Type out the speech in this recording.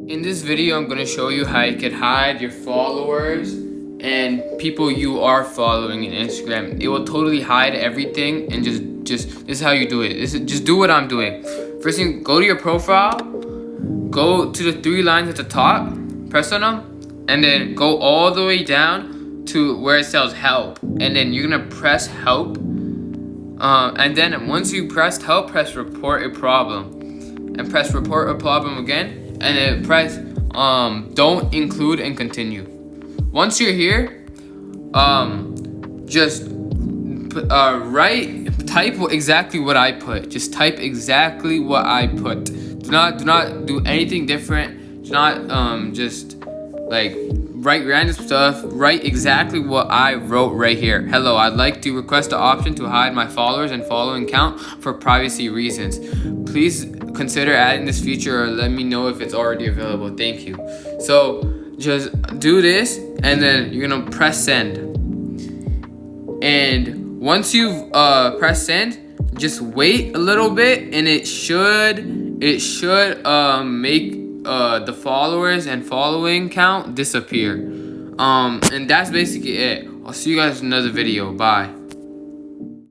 In this video, I'm going to show you how you can hide your followers and people you are following in Instagram. It will totally hide everything, and just this is how you do it. Just do what I'm doing. First thing, go to your profile, go to the three lines at the top, press on them, and then go all the way down to where it says help, and then you're gonna press help. And then once you press help, press report a problem, and press report a problem again, and then press don't include and continue. Once you're here, just type exactly what I put. Just type exactly what I put. Do not do anything different. Do not just like write random stuff. Write exactly what I wrote right here. Hello, I'd like to request the option to hide my followers and following count for privacy reasons. Please consider adding this feature or let me know if it's already available. Thank you. So just do this, and then you're gonna press send. And once you've pressed send, just wait a little bit, and it should make the followers and following count disappear. And that's basically it. I'll see you guys in another video. Bye.